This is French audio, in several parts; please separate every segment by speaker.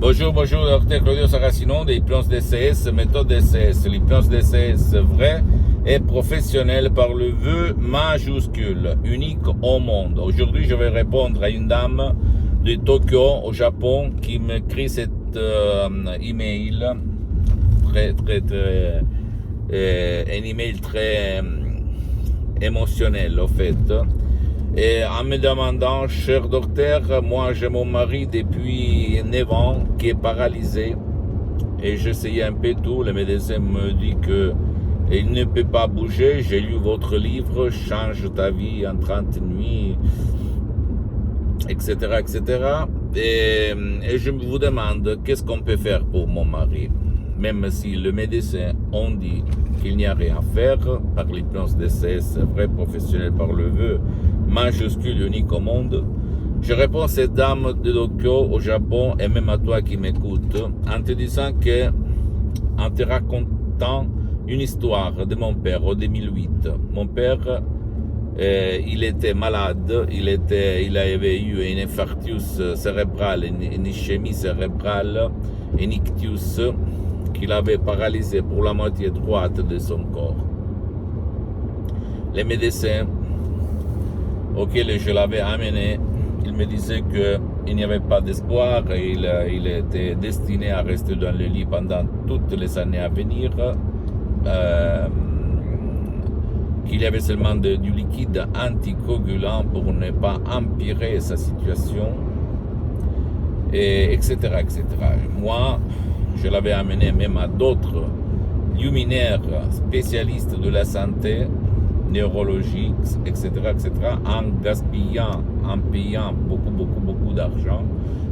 Speaker 1: Bonjour, docteur Claudio Saracino de l'hypnose DCS, méthode DCS. L'hypnose DCS vraie et professionnelle par le vœu majuscule, unique au monde. Aujourd'hui, je vais répondre à une dame de Tokyo, au Japon, qui m'écrit cet email, un email très émotionnel, en fait. Et en me demandant, cher docteur, moi j'ai mon mari depuis 9 ans qui est paralysé et j'essayais un peu tout. Le médecin me dit que il ne peut pas bouger. J'ai lu votre livre, Change ta vie en 30 nuits, etc., etc. Et je vous demande, qu'est-ce qu'on peut faire pour mon mari? Même si le médecin ont dit qu'il n'y a rien à faire, par l'hypnose DCS, vrai professionnel par le vœu majuscule unique au monde, je réponds à cette dame de Tokyo au Japon et même à toi qui m'écoutes en te disant que, en te racontant une histoire de mon père en 2008. Mon père, il était malade, il avait eu un infarctus cérébral, une ischémie cérébrale, un ictus qui l'avait paralysé pour la moitié droite de son corps. Les médecins auxquels je l'avais amené, ils me disaient qu'il n'y avait pas d'espoir et il était destiné à rester dans le lit pendant toutes les années à venir, qu'il y avait seulement du liquide anticoagulant pour ne pas empirer sa situation, et etc., etc. Moi, je l'avais amené même à d'autres luminaires spécialistes de la santé, neurologique, etc., etc., en gaspillant, en payant beaucoup d'argent.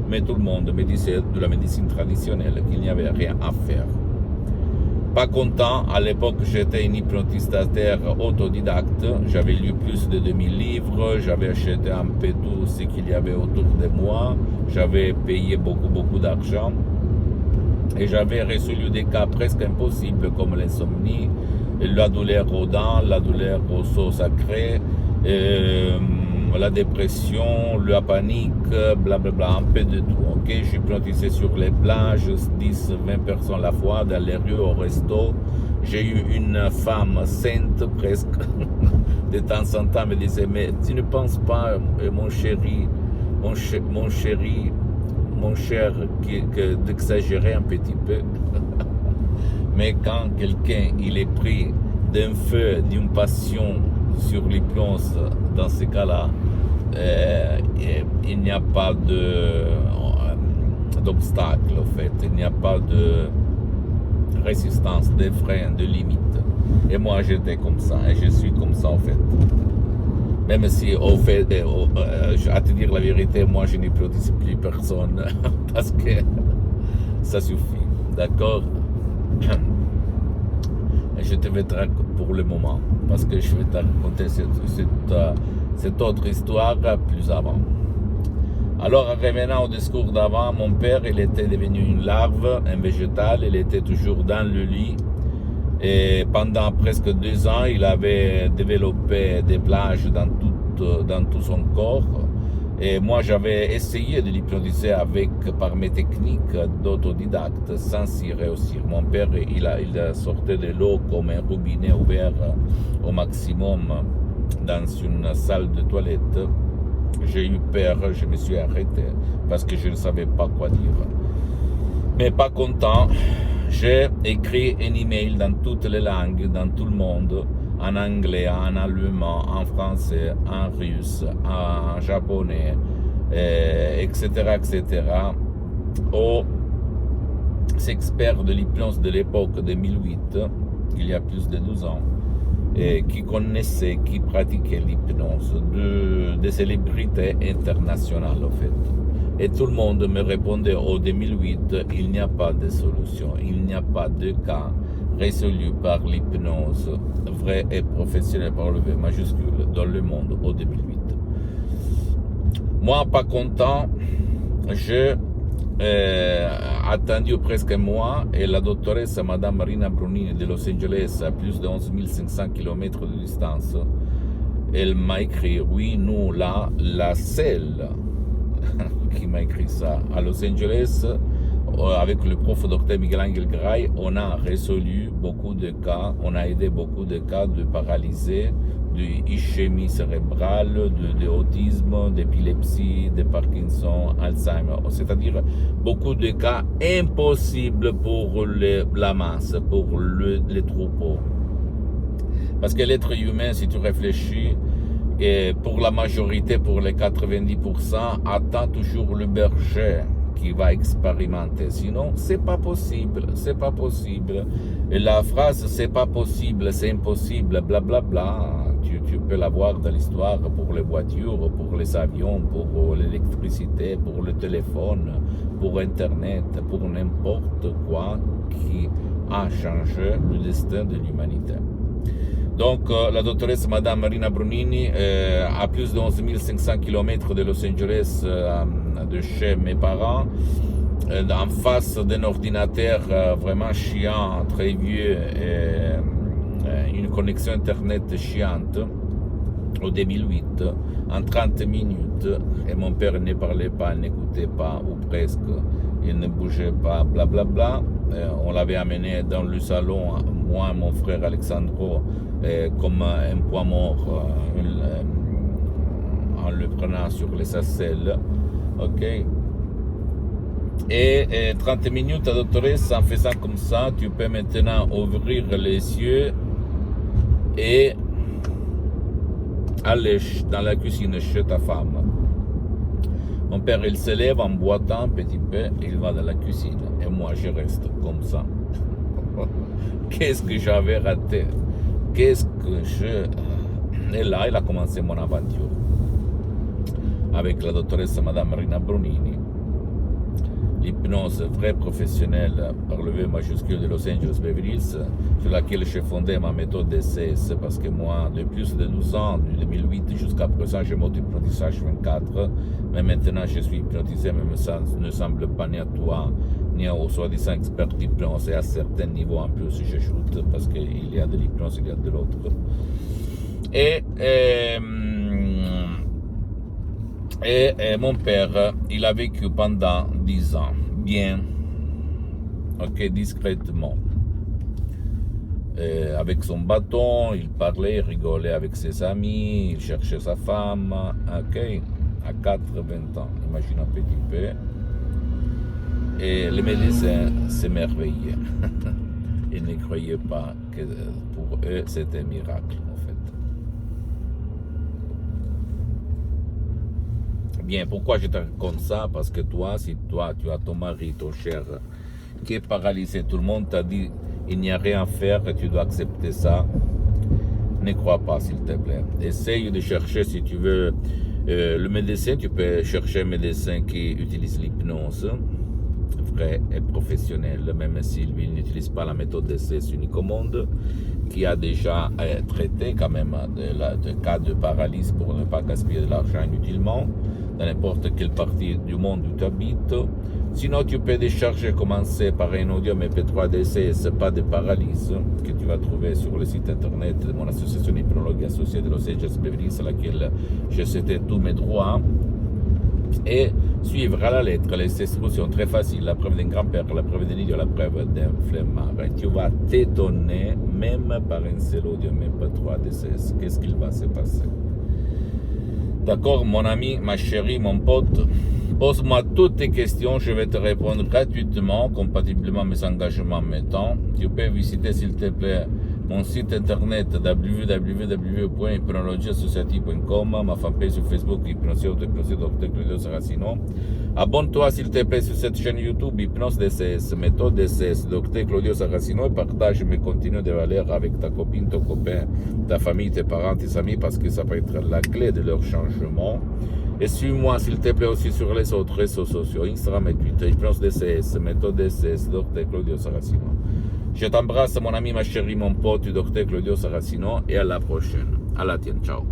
Speaker 1: Mais tout le monde me disait de la médecine traditionnelle qu'il n'y avait rien à faire. Pas content, à l'époque j'étais un hypnotistataire autodidacte, j'avais lu plus de 2000 livres, j'avais acheté un peu tout ce qu'il y avait autour de moi, j'avais payé beaucoup d'argent et j'avais résolu des cas presque impossibles comme l'insomnie, la douleur aux dents, la douleur aux os sacrés, la dépression, la panique, blablabla, un peu de tout. Okay? Je hypnotisais sur les plages, 10-20 personnes à la fois, dans les rues, au resto. J'ai eu une femme sainte presque, de temps en temps, me disait, mais tu ne penses pas, mon cher, d'exagérer un petit peu. Mais quand quelqu'un il est pris d'un feu, d'une passion sur l'hypnose, dans ces cas-là, il n'y a pas d'obstacle, en fait. Il n'y a pas de résistance, de frein, de limite. Et moi, j'étais comme ça, et je suis comme ça, en fait. Même si, au fait, à te dire la vérité, moi, je n'hypnotise plus personne, parce que ça suffit, d'accord? Je te vais te raconter pour le moment, parce que je vais te raconter cette autre histoire plus avant. Alors, en revenant au discours d'avant, mon père, il était devenu une larve, un végétal, il était toujours dans le lit, et pendant presque 2 ans, il avait développé des plages dans tout son corps. Et moi, j'avais essayé de l'hypnotiser par mes techniques d'autodidacte sans y réussir. Mon père, il sortait de l'eau comme un robinet ouvert au maximum dans une salle de toilette. J'ai eu peur, je me suis arrêté parce que je ne savais pas quoi dire. Mais pas content, j'ai écrit un email dans toutes les langues, dans tout le monde, en anglais, en allemand, en français, en russe, en japonais, etc., etc., aux experts de l'hypnose de l'époque 2008, il y a plus de 12 ans, qui connaissaient, qui pratiquaient l'hypnose, des célébrités internationales, en fait. Et tout le monde me répondait en 2008, il n'y a pas de solution, il n'y a pas de cas résolu par l'hypnose vraie et professionnelle par le V majuscule dans le monde au 2008. Moi, pas content, j'ai attendu presque un mois et la doctoresse Madame Marina Brunini de Los Angeles, à plus de 11 500 km de distance, elle m'a écrit, oui, nous, là, la seule qui m'a écrit ça, à Los Angeles, avec le prof docteur Miguel Angel Gray, on a résolu beaucoup de cas, on a aidé beaucoup de cas de paralysés, d'ischémie cérébrale, d'autisme, d'épilepsie, de Parkinson, Alzheimer. C'est-à-dire beaucoup de cas impossibles pour la masse, pour les troupeaux. Parce que l'être humain, si tu réfléchis, et pour la majorité, pour les 90%, attend toujours le berger qui va expérimenter. Sinon, c'est pas possible, c'est pas possible. Et la phrase c'est pas possible, c'est impossible, blablabla, bla, bla, tu peux la voir dans l'histoire pour les voitures, pour les avions, pour l'électricité, pour le téléphone, pour Internet, pour n'importe quoi qui a changé le destin de l'humanité. Donc, la doctoresse Madame Marina Brunini, à plus de 11 500 km de Los Angeles, de chez mes parents, en face d'un ordinateur vraiment chiant, très vieux, une connexion Internet chiante, au 2008, en 30 minutes, et mon père ne parlait pas, n'écoutait pas, ou presque, il ne bougeait pas, blablabla. On l'avait amené dans le salon, moi et mon frère Alexandro, comme un poids mort, en le prenant sur les aisselles. Ok. Et 30 minutes à doctoresse, en faisant comme ça, tu peux maintenant ouvrir les yeux et aller dans la cuisine chez ta femme. Mon père, il se lève en boitant un petit peu et il va dans la cuisine. Et moi, je reste comme ça. Qu'est-ce que j'avais raté? Qu'est-ce que je... Et là, il a commencé mon aventure. Avec la doctoresse Madame Marina Brunini. L'hypnose vraie professionnelle par le V majuscule de Los Angeles Beverly Hills, sur laquelle j'ai fondé ma méthode DCS, parce que moi, depuis plus de 12 ans, du 2008 jusqu'à présent, j'ai mon hypnotisage 24, mais maintenant je suis hypnotisé, mais ça ne semble pas ni à toi, ni aux soi-disant experts d'hypnose, et à certains niveaux en plus, j'ajoute, parce qu'il y a de l'hypnose, il y a de l'autre. Et mon père, il a vécu pendant 10 ans, bien, ok, discrètement. Avec son bâton, il parlait, il rigolait avec ses amis, il cherchait sa femme, ok, à 80 ans, imagine un petit peu. Et les médecins s'émerveillaient. Ils ne croyaient pas que pour eux c'était un miracle, en fait. Bien, pourquoi je te raconte ça? Parce que toi, si toi, tu as ton mari, ton cher, qui est paralysé, tout le monde t'a dit, il n'y a rien à faire, tu dois accepter ça. Ne crois pas, s'il te plaît. Essaye de chercher, si tu veux, le médecin, tu peux chercher un médecin qui utilise l'hypnose, vrai et professionnel, même si lui n'utilise pas la méthode d'essai unique au monde, qui a déjà traité quand même de cas de paralysie pour ne pas gaspiller de l'argent inutilement, dans n'importe quelle partie du monde où tu habites. Sinon, tu peux décharger, commencer par un audio MP3 DCS, pas de paralysie, que tu vas trouver sur le site internet de mon association hypnologue associée de Los Angeles Beverly Hills, à laquelle j'ai cédé tous mes droits, et suivre à la lettre les instructions très faciles, la preuve d'un grand-père, la preuve d'un idiot, la preuve d'un flemmard. Et tu vas t'étonner, même par un seul audio MP3 DCS, qu'est-ce qu'il va se passer. D'accord, mon ami, ma chérie, mon pote, pose-moi toutes tes questions, je vais te répondre gratuitement, compatiblement à mes engagements, mes temps. Tu peux visiter, s'il te plaît, mon site internet www.hypnologieassociative.com, ma fanpage sur Facebook, Hypnosie Auto-Hypnosie Dr Claudio Saracino. Abonne-toi, s'il te plaît, sur cette chaîne YouTube, Hypnose DCS, méthode DCS, Dr Claudio Saracino, et partage mes contenus de valeur avec ta copine, ton copain, ta famille, tes parents, tes amis, parce que ça peut être la clé de leur changement. Et suis-moi, s'il te plaît, aussi sur les autres réseaux sociaux, Instagram et Twitter, Hypnose DCS, méthode DCS, Dr Claudio Saracino. Je t'embrasse, mon ami, ma chérie, mon pote, Dr Claudio Saracino, et à la prochaine. À la tienne, ciao.